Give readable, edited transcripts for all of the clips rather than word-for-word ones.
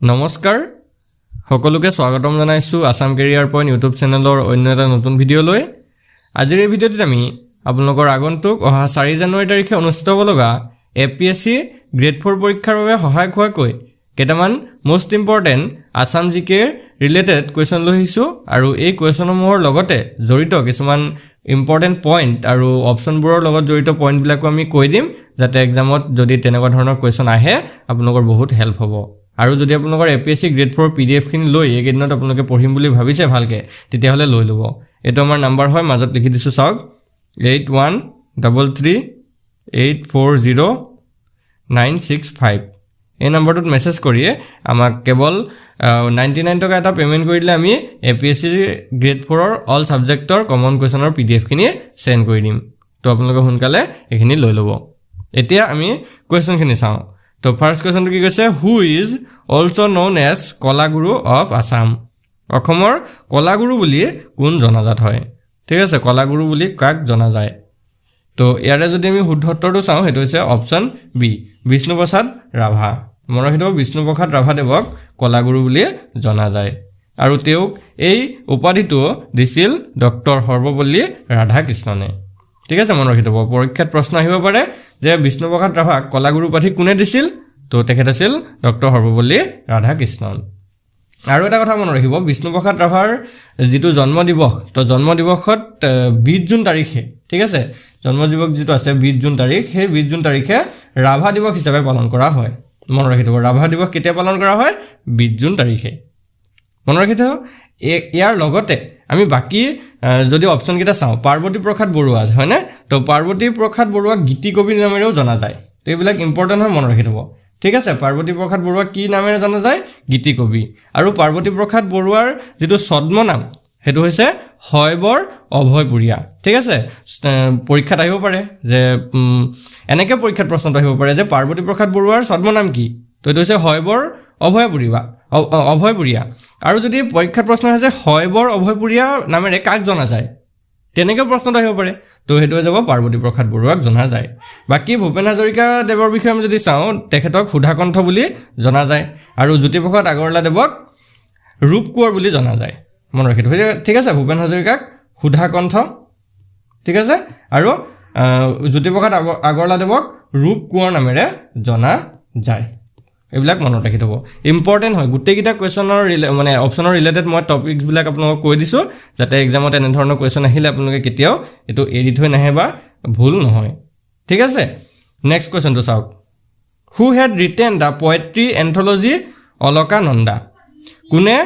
নমস্কাৰ সকলোকে স্বাগতম জনাইছো আসাম কেৰিয়াৰ পইণ্ট ইউটিউব চেনেলৰ অন্য এটা নতুন ভিডিঅ' লৈ আজিৰ এই ভিডিঅ'টিত আমি আপোনালোকৰ আগন্তুক অহা 4 জানুৱাৰী তাৰিখে অনুষ্ঠিত হ'ব লগা এপিএছচি গ্ৰেড 4 পৰীক্ষাৰ বাবে সহায়ক হোৱাকৈ কেইটামান মোষ্ট ইম্পৰ্টেণ্ট আসাম জিকে ৰিলেটেড কুৱেশ্যন লৈ আহিছো আৰু এই কুৱেশ্যনসমূহৰ লগতে জড়িত কিছুমান ইম্পৰ্টেণ্ট পইণ্ট আৰু অপশ্যনবোৰৰ লগত জড়িত পইণ্টবিলাকো আমি কৈ দিম যাতে এক্সামত যদি তেনেকুৱা ধৰণৰ কুৱেশ্যন আহে আপোনালোকৰ বহুত হেল্প হ'ব আৰু যদি আপোনালোকৰ এপিএছচি গ্ৰেড 4 পিডিএফ খিনি লৈ এইকেইদিনত আপোনালোকে পঢ়িম বুলি ভাবিছে ভালকে তেতিয়াহলে লৈ ল'ব এটো আমাৰ নাম্বাৰ হয় মাজত লিখি দিছো চাওক 8133840965 এই নম্বৰটোত মেছেজ কৰিয়ে আমাক কেৱল 99 টকা এটা পেমেন্ট কৰিলে আমি এপিএছচি গ্ৰেড 4 ৰ অল সাবজেক্টৰ কমন কুৱেশ্যনৰ পিডিএফ খিনি সেন্ড কৰি দিম তো আপোনালোকে সোনকালে এইখিনি লৈ ল'ব এতিয়া আমি কুৱেশ্যন খিনি চাওঁ তো ফাৰ্স্ট কুৱেশ্যনটো কি কৈছে who is also known as Kalaguru of Assam অসমৰ কলাগুৰু বুলি কোন জনাজাত হয় ঠিক আছে কলাগুৰু বুলি কাক জনা যায় তো ইয়াৰে যদি আমি শুদ্ধ উত্তৰটো চাওঁ হেতু হৈছে অপচন বি বিষ্ণুপ্ৰসাদ ৰাভা মনত ৰাখিব বিষ্ণুপ্ৰসাদ ৰাভাদেৱক কলাগুৰু বুলি জনা যায় আৰু তেওঁক এই উপাধিটো দিছিল ডক্টৰ সৰ্বপল্লী ৰাধাকৃষ্ণনে ঠিক আছে মনত ৰাখিব পৰীক্ষাত প্ৰশ্ন আহিব পাৰে যে বিষ্ণুপ্ৰসাদ ৰাভাক কলাগুৰু উপাধি কোনে দিছিল তো তেখেত আছিল ডক্টৰ সৰ্বপল্লী ৰাধাকৃষ্ণন আৰু এটা কথা মনত ৰাখিব বিষ্ণুপ্ৰসাদ ৰাভাৰ যেটো জন্ম দিৱস তো জন্ম দিৱসত 20 জুন তাৰিখে ঠিক আছে জন্ম দিৱস যেটো আছে 20 জুন তাৰিখ সেই 20 জুন তাৰিখে ৰাভা দিৱস হিচাপে পালন কৰা হয় মনত ৰাখিব ৰাভা দিৱস কেতিয়া পালন কৰা হয় 20 জুন তাৰিখে মনত ৰাখিব ইয়াৰ লগতে আমি বাকি যদি অপচন কেটা চাওঁ পাৰ্বতী প্ৰসাদ বৰুৱা হয় না তো পাৰ্বতী প্ৰসাদ বৰুৱা গীতি কবি নামেৰেও জনা যায় তো এইবিলাক ইম্পৰ্টেন্ট হয় মনত ৰাখিব ঠিক আছে পাৰ্বতী প্ৰসাদ বৰুৱা কি নামেৰে জনা যায় গীতি কবি আৰু পাৰ্বতী প্ৰসাদ বৰুৱাৰ যেটো ছদ্ম নাম হেতু হৈছে হয়বৰ অভয়পুৰীয়া ঠিক আছে পৰীক্ষাত আহিব পাৰে যে এনেকে পৰীক্ষাত প্ৰশ্নটো আহিব পাৰে যে পাৰ্বতী প্ৰসাদ বৰুৱাৰ ছদ্ম নাম কি তো এটো হৈছে হয়বৰ অভয়পুৰীয়া আৰু যদি পৰীক্ষাত প্ৰশ্ন আছে হয়বৰ অভয়পুৰীয়া নামেৰে কাক জনা যায় তেনেকে প্ৰশ্নটো আহিব পাৰে তো হেতু যাব পাৰ্বতী প্ৰসাদ বৰুৱাক জনা যায় বাকি ভূপেন হাজৰিকা দেৱৰ বিষয়ে আমি যদি চাওঁ তেখেতক সুধাকণ্ঠ বুলি জনা যায় আৰু জ্যোতিপ্ৰসাদ আগৰৱালা দেৱক ৰূপ কোঁৱৰ বুলি জনা যায় মনত ৰাখিব ঠিক আছে ভূপেন হাজৰিকাক সুধাকণ্ঠ ঠিক আছে আৰু জ্যোতিপ্ৰসাদ আগৰৱালা দেৱক ৰূপ কোঁৱৰ নামেৰে জনা যায় এইবিলাক মনত ৰাখি থব ইম্পৰ্টেন্ট হয় গুটেকিটা কোৱেশ্যনৰ মানে অপচনৰ ৰিলেটেড মই টপিকস বিলাক আপোনাক কৈ দিছো যাতে এক্সামত এনে ধৰণৰ কোৱেশ্যন আহিলে আপোনালোকে কেতিয়াও এটো এৰি থৈ নাহে বা ভুল নহয় ঠিক আছে নেক্সট কোৱেশ্যনটো চাওক who had written the poetry anthology Alakananda কোনে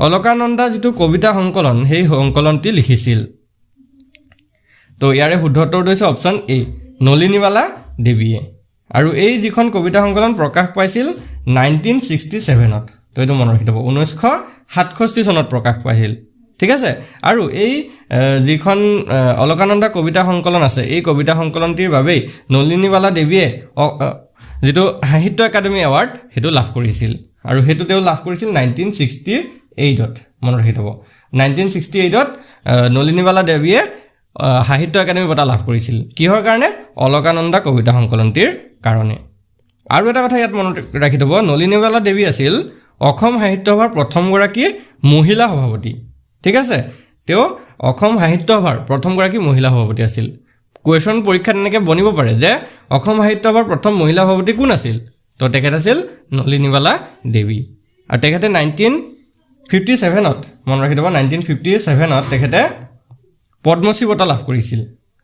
অলকানন্দা যেটো কবিতা সংকলন সেই সংকলনটি লিখিছিল তো ইয়াৰে শুদ্ধ উত্তৰটো হৈছে অপচন এ নলিনীবালা দেৱীয়ে আৰু এই যিখন কবিতা সংকলন প্ৰকাশ পাইছিল 1967ত তো এটো মনত ৰাখিব 1967 চনত প্ৰকাশ পাইছিল ঠিক আছে আৰু এই যিখন অলকানন্দা কবিতা সংকলন আছে এই কবিতা সংকলনটিৰ বাবে নলিনীবালা দেৱীয়ে যেটো সাহিত্য একাডেমি এৱাৰ্ড হেতু লাভ কৰিছিল আৰু হেতু তেওঁ লাভ কৰিছিল 1968ত মনত ৰাখিব 1968ত নলিনীবালা দেৱীয়ে সাহিত্য একাডেমি বঁটা লাভ কৰিছিল কিহৰ কাৰণে অলকানন্দা কবিতা সংকলনটিৰ কাৰণে আৰু এটা কথা ইয়াত মনত ৰাখি থব নলিনীবালা দেৱী আছিল অসম সাহিত্য সভাৰ প্ৰথম গৰাকী মহিলা সভাপতি ঠিক আছে তেওঁ অসম সাহিত্য সভাৰ প্ৰথম গৰাকী মহিলা সভাপতি আছিল কোৱেশ্যন পৰীক্ষাত এনেকৈ বনিব পাৰে যে অসম সাহিত্য সভাৰ প্ৰথম মহিলা সভাপতি কোন আছিল তো তেখেত আছিল নলিনীবালা দেৱী আৰু তেখেতে 1957ত মনত ৰাখি থব 1957ত তেখেতে পদ্মশ্ৰী বঁটা লাভ কৰিছিল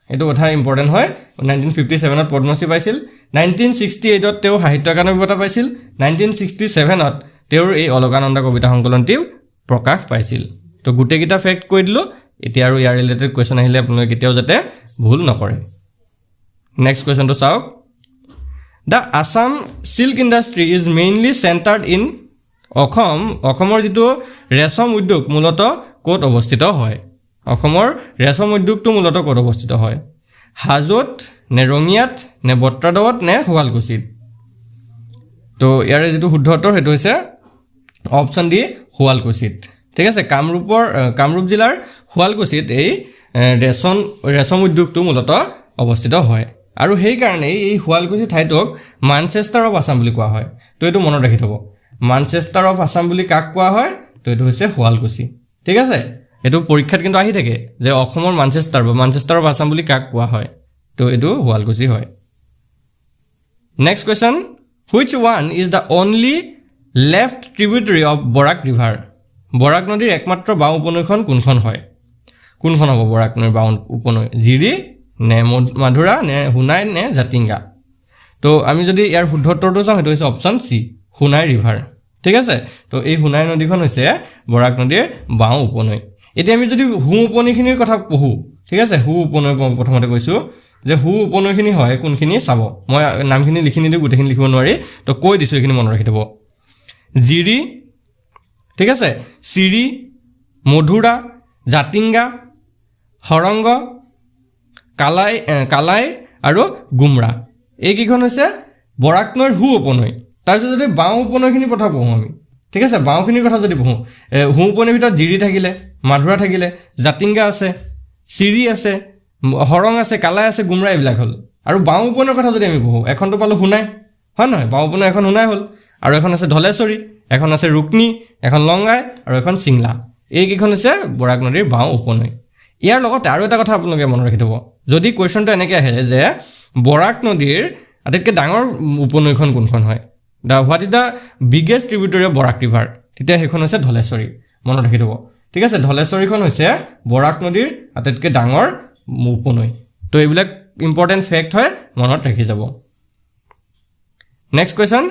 এটো কথা ইম্পৰ্টেন্ট হয় 1957ত পদ্মশ্ৰী পাইছিল 1968ত তেওঁ সাহিত্য একাডেমি বঁটা পাইছিল 1967ত তেওঁৰ এই অলকানন্দা কবিতা সংকলনটি প্ৰকাশ পাইছিল তো গুটেকিটা ফ্যাক্ট কৈ দিলো এতিয়া আৰু ইয়াৰ ৰিলেটেড কোৱেশ্যন আহিলে আপোনালোকে কেতিয়াও যাতে ভুল নকৰে নেক্সট কোৱেশ্যনটো চাওক the Assam silk industry is mainly centred in অসমৰ যেটো ৰেশম উদ্যোগ মূলতঃ ক'ত অৱস্থিত হয় অসমৰ ৰেশম উদ্যোগটো মূলতঃ ক'ত অৱস্থিত হয় হাজোত নে ৰঙিয়াত নে বট্ৰাদৱত নে শুৱালকুছিত তো ইয়াৰে যেটো শুদ্ধ উত্তৰ হেতু হৈছে অপচন ডি শুৱালকুছিত ঠিক আছে কামৰূপ জিলাৰ শুৱালকুছিত এই ৰেশম উদ্যোগটো মূলতঃ অৱস্থিত হয় আৰু সেই কাৰণে এই শুৱালকুছি ঠাইটোক মানচেষ্টাৰ অফ আসাম বুলি কোৱা হয় তো এটো মনত ৰাখি থব মানচেষ্টাৰ অফ আছাম বুলি কাক কোৱা হয় তো এইটো হৈছে শুৱালকুছি ঠিক আছে এইটো পৰীক্ষাত কিন্তু আহি থাকে যে অসমৰ মানচেষ্টাৰ বা মানচেষ্টাৰ অফ আছাম বুলি কাক কোৱা হয় তো এইটো শুৱালকুছি হয় next question which one is the only left tributary of Barak river বৰাক নদীৰ একমাত্ৰ বাওঁ উপনৈখন কোনখন হয় কোনখন হ'ব বৰাক নদীৰ বাওঁ উপনৈ জিৰি নে মাধুৰা নে হুনাই নে জাতিংগা তো আমি যদি ইয়াৰ শুদ্ধ উত্তৰটো চাওঁ সেইটো হৈছে অপচন সি হুনাই ৰিভাৰ ঠিক আছে তো এই হুনাই নদীখন হৈছে বৰাক নদীৰ বাওঁ উপনৈ এতিয়া আমি যদি হু উপনৈখিনিৰ কথা পঢ়ো ঠিক আছে হু উপনৈ প্ৰথমতে কৈছো যে হু উপনৈখিনি হয় কোনখিনি চাব মই নামখিনি লিখি নিদিও গোটেইখিনি লিখিব নোৱাৰি তো কৈ দিছো এইখিনি মনত ৰাখি থব জিৰি ঠিক আছে চিৰি মধুৰা জাতিংগা হৰংগ কালাই আৰু গুমৰা এইকেইখন হৈছে বৰাক নৈৰ হু উপনৈ তাৰপিছত যদি বাওঁ উপনৈখিনি কথা পঢ়োঁ আমি ঠিক আছে বাওঁখিনিৰ কথা যদি পঢ়োঁ হু উপনৈৰ ভিতৰত জিৰি থাকিলে মাধুৰা থাকিলে জাতিংগা আছে চিৰি আছে হৰং আছে কালাই আছে গুমৰা এইবিলাক হ'ল আৰু বাওঁ উপনৈৰ কথা যদি আমি পঢ়োঁ এখনটো পালোঁ হুনাই হয় নহয় বাওঁ উপনৈ এখন হুনাই হ'ল আৰু এখন আছে ধলেশ্বৰী এখন আছে ৰুকনি এখন লংগাই আৰু এখন চিংলা এইকেইখন হৈছে বৰাক নদীৰ বাওঁ উপনৈ ইয়াৰ লগতে আৰু এটা কথা আপোনালোকে মনত ৰাখি থ'ব যদি কুৱেশ্যনটো এনেকৈ আহে যে বৰাক নদীৰ আটাইতকৈ ডাঙৰ উপনৈখন কোনখন হয় what is the biggest tributary of Barak river তেতিয়া সেইখন হৈছে ধলেশ্বৰী মনত ৰাখি থ'ব ঠিক আছে ধলেশ্বৰীখন হৈছে বৰাক নদীৰ আটাইতকৈ ডাঙৰ উপনৈ তো এইবিলাক ইম্পৰ্টেণ্ট ফেক্ট হয় মনত ৰাখি যাব next question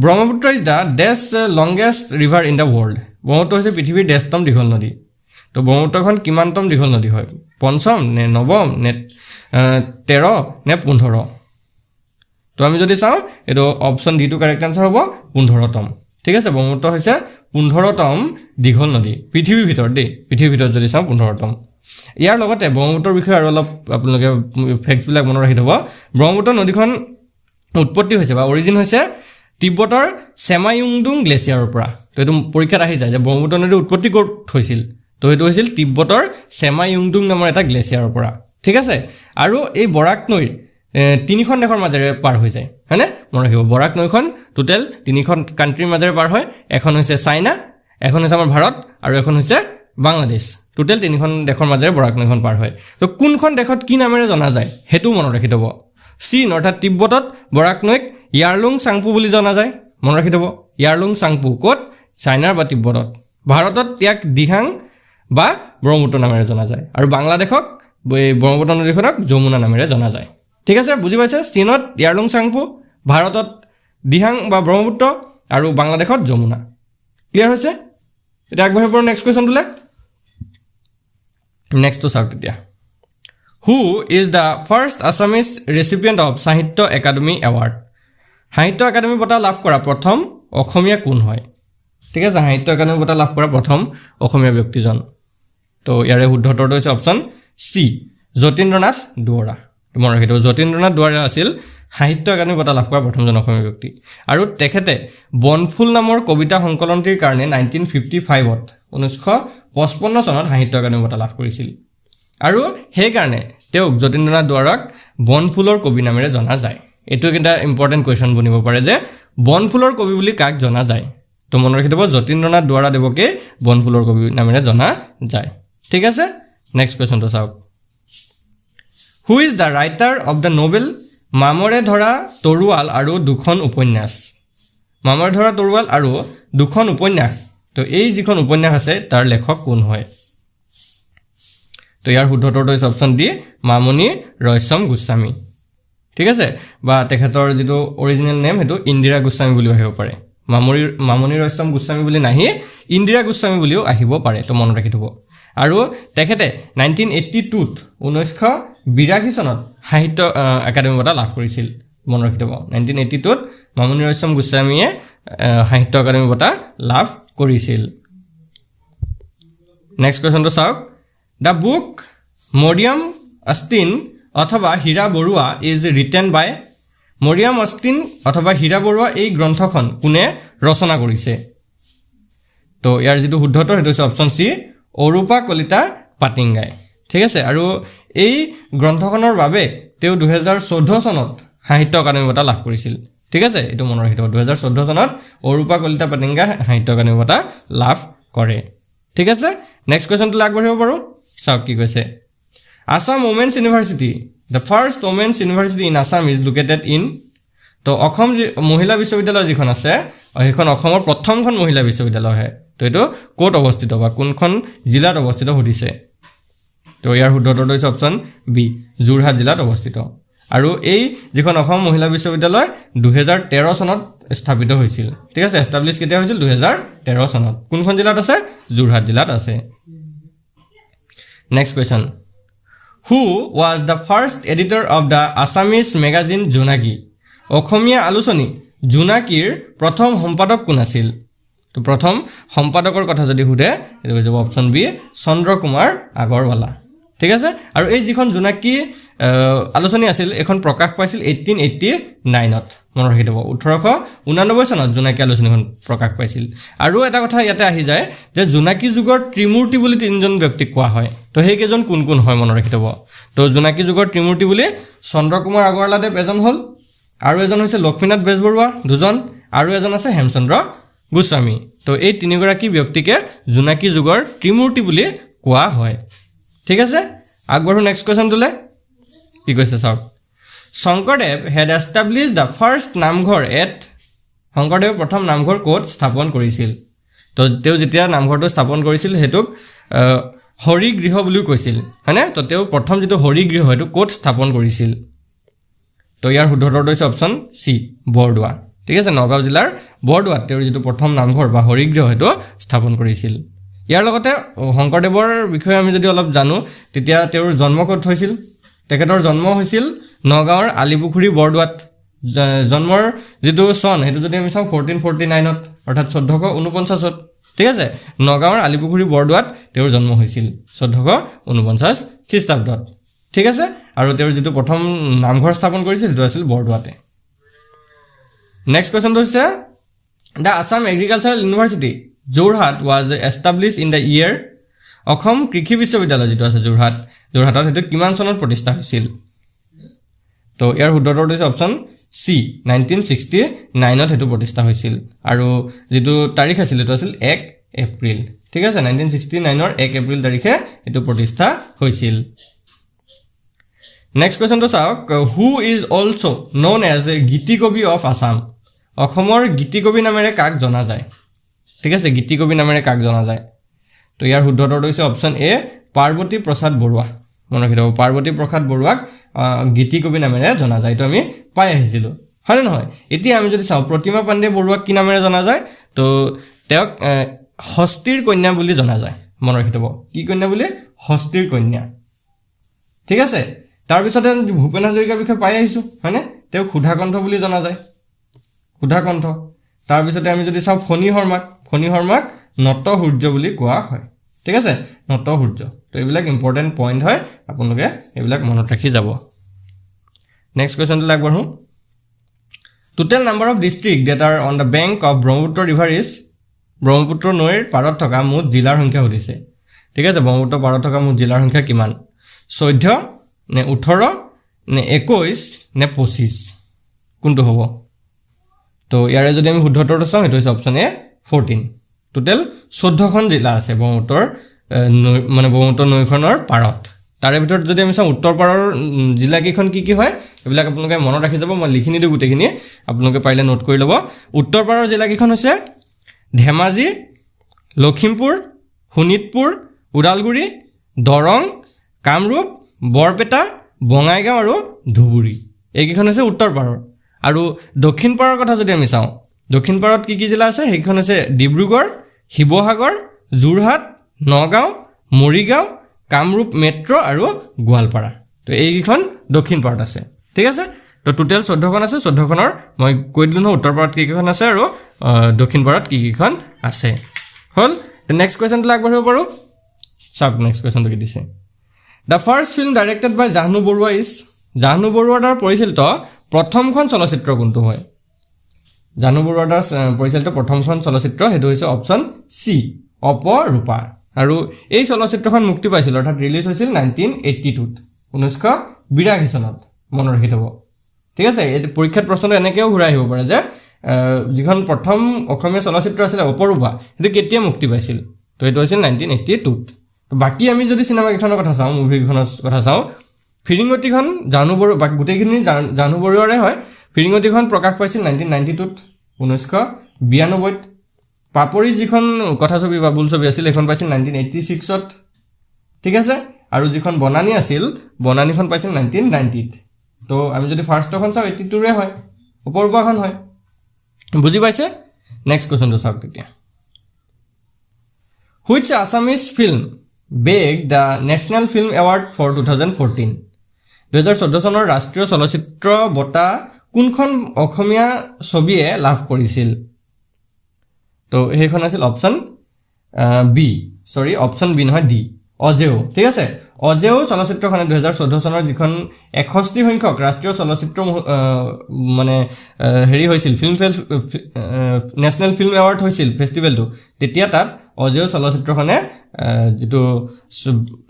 Brahmaputra is the ডেছ longest river in the world Brahmaputra হৈছে পৃথিৱীৰ ডেছতম দীঘল নদী তো ব্ৰহ্মপুত্ৰখন কিমানতম দীঘল নদী হয় পঞ্চম নে নৱম নে 13 নে 15 তো আমি যদি চাওঁ এইটো অপশ্যন ডিটো কাৰেক্ট আনচাৰ হ'ব 15তম ঠিক আছে ব্ৰহ্মপুত্ৰ হৈছে 15তম দীঘল নদী পৃথিৱীৰ ভিতৰত পৃথিৱীৰ ভিতৰত যদি চাওঁ 15তম ইয়াৰ লগতে ব্ৰহ্মপুত্ৰৰ বিষয়ে আৰু অলপ আপোনালোকে ফেক্টবিলাক মনত ৰাখি থ'ব ব্ৰহ্মপুত্ৰ নদীখন উৎপত্তি হৈছে বা অৰিজিন হৈছে তিব্বতৰ চেমায়ুংডুং গ্লেচিয়াৰৰ পৰা তো এইটো পৰীক্ষাত আহি যায় যে ব্ৰহ্মপুত্ৰ নদীৰ উৎপত্তি ক'ত হৈছিল তো এইটো হৈছিল তিব্বতৰ চেমায়ুংডুং নামৰ এটা গ্লেচিয়াৰৰ পৰা ঠিক আছে আৰু এই বৰাক নৈৰ তিনিখন দেশৰ মাজেৰে পাৰ হৈ যায় হয়নে মনত ৰাখিব বৰাক নৈখন টোটেল তিনিখন কাণ্ট্ৰিৰ মাজেৰে পাৰ হয় এখন হৈছে চাইনা এখন হৈছে আমাৰ ভাৰত আৰু এখন হৈছে বাংলাদেশ টোটেল তিনিখন দেশৰ মাজেৰে বৰাক নৈখন পাৰ হয় তো কোনখন দেশত কি নামেৰে জনা যায় সেইটো মনত ৰাখি থ'ব চীন অৰ্থাৎ তিব্বতত বৰাক নৈক ইয়াৰলুং চাংপু বুলি জনা যায় মনত ৰাখি থ'ব ইয়াৰলুং চাংপু ক'ত চাইনাৰ বা তিব্বতত ভাৰতত ইয়াক দিহাং বা ব্ৰহ্মপুত্ৰ নামেৰে জনা যায় আৰু বাংলাদেশক ব্ৰহ্মপুত্ৰ নদীখনক যমুনা নামেৰে জনা যায় ঠিক আছে বুজি পাইছে চীনত ইয়াৰলুং চাংপু ভাৰতত দিহাং বা ব্ৰহ্মপুত্ৰ আৰু বাংলাদেশত যমুনা ক্লিয়াৰ হৈছে এতিয়া আগবাঢ়িব পাৰোঁ নেক্সট কুৱেশ্যনটোলৈ নেক্সটটো চাওক তেতিয়া who is the first Assamese recipient of Sahitya Akademi award Sahitya Akademi বঁটা লাভ কৰা প্ৰথম অসমীয়া কোন হয় ঠিক আছে সাহিত্য একাডেমি বঁটা লাভ কৰা প্ৰথম অসমীয়া ব্যক্তিজন তো ইয়াৰে শুদ্ধ উত্তৰটো হৈছে অপশ্যন চি যতীন্দ্ৰনাথ দুৱৰা মনত ৰাখিব যতীন্দ্ৰনাথ দুৱৰা আছিল সাহিত্য একাডেমি বঁটা লাভ কৰা প্ৰথমজন অসমীয়া ব্যক্তি আৰু তেখেতে বনফুল নামৰ কবিতা সংকলনটিৰ কাৰণে 1955ত 1955 চনত সাহিত্য একাডেমি বঁটা লাভ কৰিছিল আৰু সেইকাৰণে তেওঁক যতীন্দ্ৰনাথ দুৱৰাক বনফুলৰ কবি নামেৰে জনা যায় এইটো এটা ইম্পৰ্টেণ্ট কুৱেশ্যন বনিব পাৰে যে বনফুলৰ কবি বুলি কাক জনা যায় তো মনত ৰাখি থ'ব যতীন্দ্ৰনাথ দুৱৰা দেৱকে বনফুলৰ কবি নামেৰে জনা যায় ঠিক আছে নেক্সট কুৱেশ্যনটো চাওক who is the writer of the novel মামৰে ধৰা তৰোৱাল আৰু দুখন উপন্যাস মামৰে ধৰা তৰোৱাল আৰু দুখন উপন্যাস তো এই যিখন উপন্যাস আছে তাৰ লেখক কোন হয় তো ইয়াৰ শুদ্ধ উত্তৰটো হৈছে অপশ্যন ডি মামনি ৰয়ছম গোস্বামী ঠিক আছে বা তেখেতৰ যিটো অৰিজিনেল নেম সেইটো ইন্দিৰা গোস্বামী বুলিও আহিব পাৰে মামনি ৰয়ছম গোস্বামী বুলি নাহি ইন্দিৰা গোস্বামী বুলিও আহিব পাৰে তো মনত ৰাখি থ'ব আৰু তেখেতে 1982ত 1982 চনত সাহিত্য একাডেমি বঁটা লাভ কৰিছিল মনত ৰাখি থ'ব 1982ত মামনি ৰয়ছম গোস্বামীয়ে সাহিত্য একাডেমি বঁটা লাভ কৰিছিল নেক্সট কুৱেশ্যনটো চাওক দ্য বুক মৰিয়াম অষ্টিন অথবা Hira Barua is written by Miriam Austin অথবা হীৰা বৰুৱা এই গ্ৰন্থখন কোনে ৰচনা কৰিছে তো ইয়াৰ যিটো শুদ্ধ উত্তৰ সেইটো হৈছে অপশ্যন চি অৰূপা কলিতা পাটিংগাই ঠিক আছে আৰু এই গ্ৰন্থখনৰ বাবে তেওঁ 2014 চনত সাহিত্য একাডেমি বঁটা লাভ কৰিছিল ঠিক আছে এইটো মনত ৰাখিব 2014 চনত অৰূপা কলিতা পাটিংগা সাহিত্য অকাডেমি বঁটা লাভ কৰে ঠিক আছে নেক্সট কোৱেশ্চনটো আগবঢ়াব পাৰো চাওক কি কৈছে Assam Women's University the first women's university in Assam is located in তো অসম মহিলা বিশ্ববিদ্যালয় যিখন আছে সেইখন অসমৰ প্ৰথমখন মহিলা বিশ্ববিদ্যালয় হয় তো এটো কোট অৱস্থিত বা কোনখন জিলাত অৱস্থিত হৈছে তো ইয়াৰ শুদ্ধটো হৈছে অপচন বি যোৰহাট জিলাত অৱস্থিত আৰু এই যিখন অসম মহিলা বিশ্ববিদ্যালয় 2013 চনত স্থাপিত হৈছিল ঠিক আছে এস্টাবলিশ কেতিয়া হৈছিল 2013 চনত কোনখন জিলাত আছে যোৰহাট জিলাত আছে next question Who was the first editor of the Assamese magazine Jonaki অসমীয়া আলোচনী জোনাকীৰ প্ৰথম সম্পাদক কোন আছিল তো প্ৰথম সম্পাদকৰ কথা যদি হুদে এটো হৈ যাব অপচন বি চন্দ্ৰ কুমাৰ আগৰৱালা ঠিক আছে আৰু এই যিখন জোনাকী আলোচনী আছিল এখন প্ৰকাশ পাইছিল 1889 ত মনত ৰাখি দিব 1889 চনত জোনাকী আলোচনীখন প্ৰকাশ পাইছিল আৰু এটা কথা ইয়াতে আহি যায় যে জোনাকী যুগৰ ত্ৰিমূৰ্তি বুলি তিনজন ব্যক্তি কোৱা হয় তো সেই কেজন কোন কোন হয় মনত ৰাখি দিব তো জোনাকী যুগৰ ত্ৰিমূৰ্তি বুলি চন্দ্ৰ কুমাৰ আগৰৱালাদেৱ এজন হ'ল আৰু এজন হৈছে লক্ষ্মীনাথ বেজবৰুৱা দুজন আৰু এজন আছে হেমচন্দ্ৰ গোস্বামী তো এই তিনিগৰাকী ব্যক্তিকে জোনাকী যুগৰ ত্ৰিমূৰ্তি বুলি কোৱা হয় ঠিক আছে আগবঢ়ো নেক্সট কোৱেশ্চনটোলে কি কৈছে চাওক Sankardev had established the first namghar at Sankardev প্ৰথম নামঘৰ ক'ত স্থাপন কৰিছিল তো তেও যেতিয়া নামঘৰটো স্থাপন কৰিছিল হেতুক হৰিগৃহ বুলি কৈছিল হয়নে তো তেও প্ৰথম যেটো হৰিগৃহ হেতু ক'ত স্থাপন কৰিছিল তো ইয়াৰ শুদ্ধটো হৈছে অপচন সি বৰদোৱা ঠিক আছে নগাঁও জিলাৰ বৰদোৱাত তেও যেটো প্ৰথম নামঘৰ বা হৰিগৃহ হেতু স্থাপন কৰিছিল ইয়াৰ লগতে শংকৰদেৱৰ বিষয়ে আমি যদি অলপ জানো তেতিয়া তেওঁৰ জন্ম ক'ত হৈছিল তেখেতৰ জন্ম হৈছিল নগাঁৱৰ আলিপুখুৰী বৰদোৱাত জন্মৰ যেটো সন হেতু যদি আমি চাও 1449 ত অৰ্থাৎ 1449 ত ঠিক আছে নগাঁৱৰ আলিপুখুৰী বৰদোৱাত তেওঁৰ জন্ম হৈছিল 1449 খ্ৰীষ্টাব্দত ঠিক আছে আৰু তেওঁৰ যেটো প্ৰথম নামঘৰ স্থাপন কৰিছিল সেইটো আছিল বৰদোৱাতে নেক্সট কোৱেশ্চনটো হৈছে The Assam Agricultural University Jorhat was established in the year Assam কৃষি বিশ্ববিদ্যালয় যেটো আছে যোৰহাটত হেতু কিমান চনত প্ৰতিষ্ঠা হৈছিল তো ইয়াৰ শুদ্ধটো হৈছে অপচন সি 1969 ত হেতু প্ৰতিষ্ঠা হৈছিল আৰু যেটো তাৰিখ আছিল এটো আছিল 1 এপ্ৰিল ঠিক আছে 1969 ৰ 1 এপ্ৰিল তাৰিখে এটো প্ৰতিষ্ঠা হৈছিল নেক্সট কোৱেশ্চনটো চাওক who is also known as a গীতি কবি অফ আসাম অসমৰ গীতি কবি নামেৰে কাক জনা যায় ঠিক আছে গীতি কবি নামেৰে কাক জনা যায় তো ইয়াৰ শুদ্ধটো হৈছে অপচন এ পাৰ্বতী প্ৰসাদ বৰুৱা মনত ৰাখিব পাৰ্বতী প্ৰসাদ বৰুৱাক গীতি কবি নামেৰে জনা যায় তো আমি পাই আহিছিলো হয় নহয় এতিয়া আমি যদি চাও প্ৰতিমা পাণ্ডে বৰুৱাক কি নামেৰে জনা যায় তো তেওঁক হস্তিৰ কন্যা বুলি জনা যায় মনত ৰাখিব কি কন্যা বুলি হস্তিৰ কন্যা ঠিক আছে তাৰ পিছতে ভূপেন হাজৰিকাৰ বিষয়ে পাই আহিছো হয়নে তেওঁ ক্ষুধাকণ্ঠ বুলি জনা যায় ক্ষুধাকণ্ঠ তাৰ পিছতে আমি যদি চাও ফণী শৰ্মাক নট সূৰ্য বুলি কোৱা হয় ঠিক আছে নট সূৰ্য তো এইবিলাক ইম্পৰ্টেন্ট পইণ্ট হয় আপোনালোকে এইবিলাক মনত ৰাখি যাব নেক্সট কোৱেশ্চনটো আগবঢ়ো total number of district that are on the bank of Brahmaputra river is Brahmaputra নৈৰ পাৰত থকা মুঠ জিলাৰ সংখ্যা সুধিছে ঠিক আছে ব্ৰহ্মপুত্ৰ পাৰত থকা মুঠ জিলাৰ সংখ্যা কিমান 14 নে 18 নে 21 নে 25 কোনটো হ'ব তো ইয়াৰে যদি আমি শুদ্ধটো চাও সেইটো হৈছে অপচন এ 14 টোটেল 14খন জিলা আছে ব্ৰহ্মপুত্ৰৰ মানে ব্ৰহ্মপুত্ৰ নৈখনৰ পাৰত তাৰে ভিতৰত যদি আমি চাও উত্তৰ পাৰৰ জিলা কেইখন কি হয় এইবিলাক আপোনালোকে মনত ৰাখি যাব মই লিখি নিদু গুটেখিনি আপোনালোকে পাৰিলে নোট কৰি ল'ব উত্তৰ পাৰৰ জিলা কেইখন হৈছে ধেমাজি লখিমপুৰ শোণিতপুৰ ওদালগুৰি দৰং কামৰূপ বৰপেটা বঙাইগাঁও আৰু ধুবুৰী এই কেইখন হৈছে উত্তৰ পাৰৰ আৰু দক্ষিণ পাৰৰ কথা যদি আমি চাও দক্ষিণ পাৰত কি জিলা আছে সেইখন হৈছে ডিব্ৰুগড় শিৱসাগৰ যোৰহাট নগাঁও মৰিগাঁও কামৰূপ মেট্ৰ আৰু গোৱালপাৰা তো এই কেইখন দক্ষিণ পাৰত আছে ঠিক আছে তো টোটেল 14খন আছে 14খনৰ মই কৈ দিলো ন উত্তৰ পাৰত কি কেইখন আছে আৰু দক্ষিণ পাৰত কি কেইখন আছে হল তে নেক্সট কোৱেশ্চনটো আগবঢ়াব পাৰো চাওক নেক্সট কোৱেশ্চনটো কি দিছে The first film directed by Jahnu Barua is Jahnu বৰুৱাৰ দ্বাৰা পৰিচালিত প্ৰথমখন চলচ্চিত্ৰ কোনটো হয় জাহ্নু বৰুৱাৰ দ্বাৰা পৰিচালিত প্ৰথমখন চলচ্চিত্ৰ হেতু হৈছে অপচন সি অপৰূপা আৰু এই চলচ্চিত্ৰখন মুক্তি পাইছিল অৰ্থাৎ ৰিলিজ হৈছিল 1982 ত 1982 চনত মনত ৰাখি থব ঠিক আছে এই পৰীক্ষাত প্ৰশ্নটো এনেকৈও ঘূৰাই আহিব পাৰে যে যিখন প্ৰথম অসমীয়া চলচ্চিত্ৰ আছিল অপৰূপা সেইটো কেতিয়া মুক্তি পাইছিল তো এইটো হৈছিল 1982 তো বাকী আমি যদি চিনেমাকেইখনৰ কথা চাওঁ মুভিকেইখনৰ কথা চাওঁ ফিৰিঙতিখন জানু বৰুৱা বা গোটেইখিনি জানু বৰুৱাৰে হয় ফিৰিঙতিখন প্ৰকাশ পাইছিল 1992 1992 পাপৰি যিখন কথাছবি বা বোলছবি আছিল এখন পাইছিল 1986 ঠিক আছে আৰু যিখন বনানী আছিল বনানীখন পাইছিল 1990 তো আমি যদি ফাৰ্ষ্টখন চাওঁ 82 ৰে হয় অপৰূপাখন হয় বুজি পাইছে নেক্সট কোৱেশ্চনটো চাওক তেতিয়া Which Assamese film bagged the National Film Award for 2014 2014 চনৰ ৰাষ্ট্ৰীয় চলচ্চিত্ৰ বঁটা কোনখন অসমীয়া ছবিয়ে লাভ কৰিছিল তো সেইখন আছিল অপচন বি সৰি অপচন বি নহয় ডি অজেও ঠিক আছে অজেও চলচ্চিত্ৰখনে 2014 চনৰ যিখন 61 সংখ্যক ৰাষ্ট্ৰীয় চলচ্চিত্ৰ মানে হেৰি হৈছিল ফিল্মফেয়াৰ নেশ্যনেল ফিল্ম এৱাৰ্ড হৈছিল ফেষ্টিভেলটো তেতিয়া তাত অজেও চলচ্চিত্ৰখনে যেটো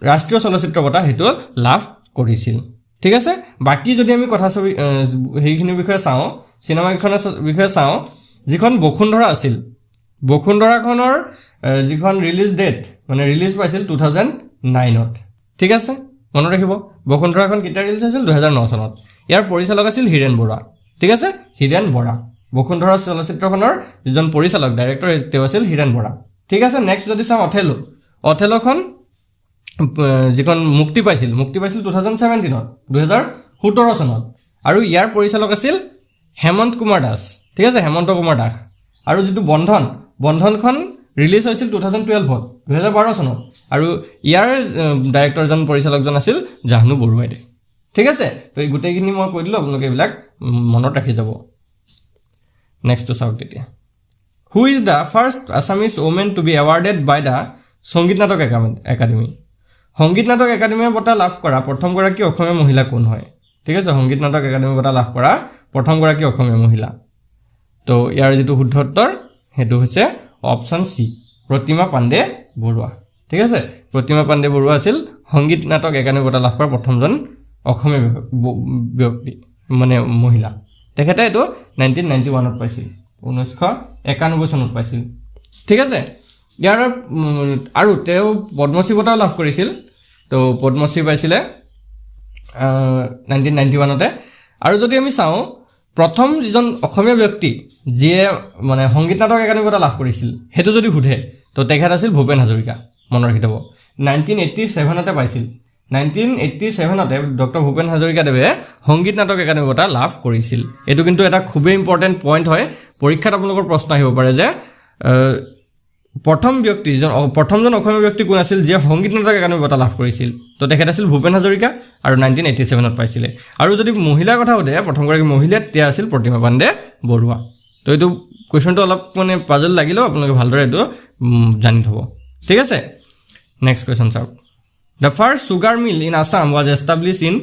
ৰাষ্ট্ৰীয় চলচ্চিত্ৰ বঁটা হেতু লাভ কৰিছিল ঠিক আছে বাকি যদি আমি কথা ছবি হেইখিনি বিষয়ে চাওঁ সিনেমাখনৰ বিষয়ে চাওঁ যিখন বসুন্ধৰা আছিল বসুন্ধৰাখনৰ যিখন ৰিলিজ ডেট মানে ৰিলিজ পাইছিল 2009 ত ঠিক আছে মনত ৰাখিব বসুন্ধৰাখন কেতিয়া ৰিলিজ হৈছিল 2009 চনত ইয়াৰ পৰিচালক আছিল হিৰেন বৰা ঠিক আছে হিৰেন বৰা বসুন্ধৰা চলচ্চিত্ৰখনৰ যিজন পৰিচালক ডাইৰেক্টৰ তেওঁ আছিল হিৰেন বৰা ঠিক আছে নেক্সট যদি চাওঁ অথেলোখন যিখন মুক্তি পাইছিল 2017 ত 2017 চনত আৰু ইয়াৰ পৰিচালক আছিল হেমন্ত কুমাৰ দাস ঠিক আছে হেমন্ত কুমাৰ দাস আৰু যেটো বন্ধনখন ৰিলিজ হৈছিল 2012 ত 2012 চনত আৰু ইয়াৰ ডাইৰেক্টৰজন পৰিচালকজন আছিল জাহ্নু বৰুৱাই ঠিক আছে তো এই গুটেইখিনি মই কৈ দিলো আপোনালোকে এইবিলাক মনত ৰাখি যাব নেক্সট তো চাওক তেতিয়া Who is the first Assamese woman to be awarded by the Songit Natok Academy? Songit Natok Academy বঁটা লাভ কৰা প্ৰথম গৰাকী অসমীয়া মহিলা কোন হয় ঠিক আছে Songit Natok Academy বঁটা লাভ কৰা প্ৰথম গৰাকী অসমীয়া মহিলা তো ইয়াৰ যেটো শুদ্ধ উত্তৰ হেতু হৈছে অপচন সি প্ৰতিমা পাণ্ডে বৰুৱা ঠিক আছে প্ৰতিমা পাণ্ডে বৰুৱা আছিল সংগীত নাটক একাডেমি বঁটা লাভ কৰা প্ৰথমজন অসমীয়া ব্যক্তি মানে মহিলা তেখেতে এটো 1991 ত পাইছিল 1991 চনত পাইছিল ঠিক আছে ইয়াৰ আৰু তেওঁ পদ্মশ্ৰী বঁটা লাভ কৰিছিল তো পদ্মশ্ৰী পাইছিলে 1991 তে আৰু যদি আমি চাওঁ প্ৰথম যিজন অসমীয়া ব্যক্তি যিয়ে মানে সংগীত নাটক একাডেমি বঁটা লাভ কৰিছিল হেতু যদি সুধে তো তেখেত আছিল ভূপেন হাজৰিকা মনত ৰাখি থব 1987 তে পাইছিল 1987 তে ডক্টৰ ভূপেন হাজৰিকা দেৱে সংগীত নাটক একাডেমি বঁটা লাভ কৰিছিল এটো কিন্তু এটা খুবেই ইম্পৰ্টেন্ট পইণ্ট হয় পৰীক্ষাত আপোনালোকৰ প্ৰশ্ন আহিব পাৰে যে প্ৰথমজন অসমীয়া ব্যক্তি কোন আছিল যে সংগীত নাটক একাডেমি বঁটা লাভ কৰিছিল তো তেখেত আছিল ভূপেন হাজৰিকা আৰু 1987 ত পাইছিলে আৰু যদি মহিলাৰ কথা উঠে প্ৰথমগৰাকী মহিলা তে আছিল প্ৰতিমা পাণ্ডে বৰুৱা তো এইটো কোৱেশ্চনটো অলপ মানে পাজল লাগিলো আপোনালোকে ভালদৰে এটো জানি থব ঠিক আছে নেক্সট কোৱেশ্চন চাওক The first sugar mill in Assam was established in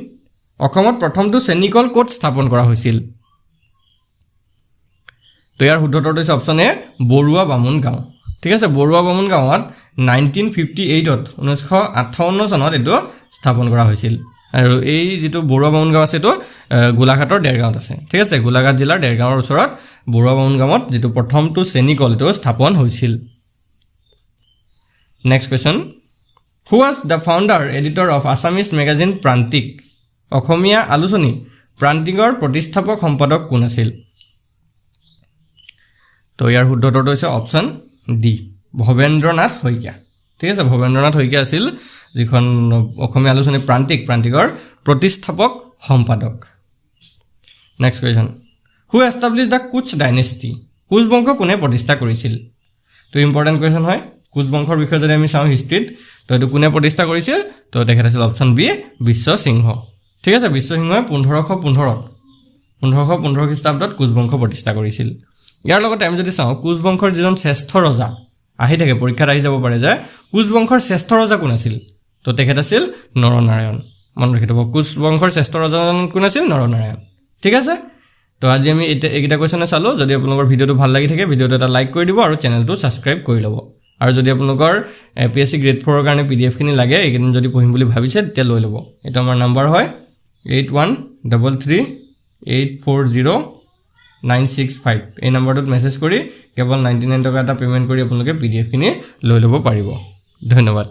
অসমত প্ৰথমটো চেনিকল কোট স্থাপন কৰা হৈছিল তো ইয়াৰ শুদ্ধটো হৈছে অপচন এ বৰুৱা বামুণ গাঁও ঠিক আছে বৰুৱা বামুণ গাঁৱত 1958 ত 1958 চনত এটো স্থাপন কৰা হৈছিল আৰু এই যেটো বৰুৱা বামুণ গাঁও আছে তো গোলাঘাটৰ দেৰগাঁৱত আছে ঠিক আছে গোলাঘাট জিলাৰ দেৰগাঁৱৰ ওচৰত বৰুৱা বামুণ গাঁৱত যেটো প্ৰথমটো চেনিকল এটো স্থাপন হৈছিল next question Who was the founder editor of Assamese magazine Prantik? অসমীয়া আলোচনী প্ৰান্তিকৰ প্ৰতিষ্ঠাপক সম্পাদক কোন আছিল তো ইয়াৰ শুদ্ধটো হৈছে অপচন ডি ভবেন্দ্ৰনাথ শইকীয়া ঠিক আছে ভবেন্দ্ৰনাথ শইকীয়া আছিল যিখন অসমীয়া আলোচনী প্ৰান্তিকৰ প্ৰতিষ্ঠাপক সম্পাদক next question Who established the Kuch dynasty? কুচ বংশ কোনে প্ৰতিষ্ঠা কৰিছিল তো ইম্পৰ্টেন্ট কোৱেশ্চন হয় কুচ বংশৰ বিষয়ে যদি আমি চাওঁ হিষ্ট্ৰীত তো এটো কোনে প্ৰতিষ্ঠা কৰিছিল তো তেখেত আছিল অপচন বি বিশ্ব সিংহ ঠিক আছে বিশ্ব সিংহই 1515 খ্ৰীষ্টাব্দত কুচ বংশ প্ৰতিষ্ঠা কৰিছিল ইয়াৰ লগতে আমি যদি চাওঁ কুচ বংশৰ যিজন শ্ৰেষ্ঠ ৰজা আহি থাকে পৰীক্ষাত আহি যাব পাৰে যে কুচ বংশৰ শ্ৰেষ্ঠ ৰজা কোন আছিল তো তেখেত আছিল নৰনাৰায়ণ মনত ৰাখি থব কুচ বংশৰ শ্ৰেষ্ঠ ৰজা কোন আছিল নৰনাৰায়ণ ঠিক আছে তো আজি আমি এইটা কোৱেশ্চনে চালো যদি আপোনালোকৰ ভিডিওটো ভাল লাগি থাকে ভিডিওটো এটা লাইক কৰি দিব আৰু চেনেলটো সাবস্ক্ৰাইব কৰি ল'ব আৰু যদি আপোনালোকৰ এপিএসসি গ্ৰেড 4 ৰ কাৰণে পিডিএফ খিনি লাগে এইকিন যদি পঢ়িম বুলি ভাবিছে তেতিয়া লৈ ল'ব এটা আমাৰ নম্বৰ হয় 8133 840965 এই নম্বৰটোত মেছেজ কৰি কেৱল 99 টকা এটা পে'মেণ্ট কৰি আপোনালোকে PDF খিনি লৈ ল'ব পাৰিব। ধন্যবাদ।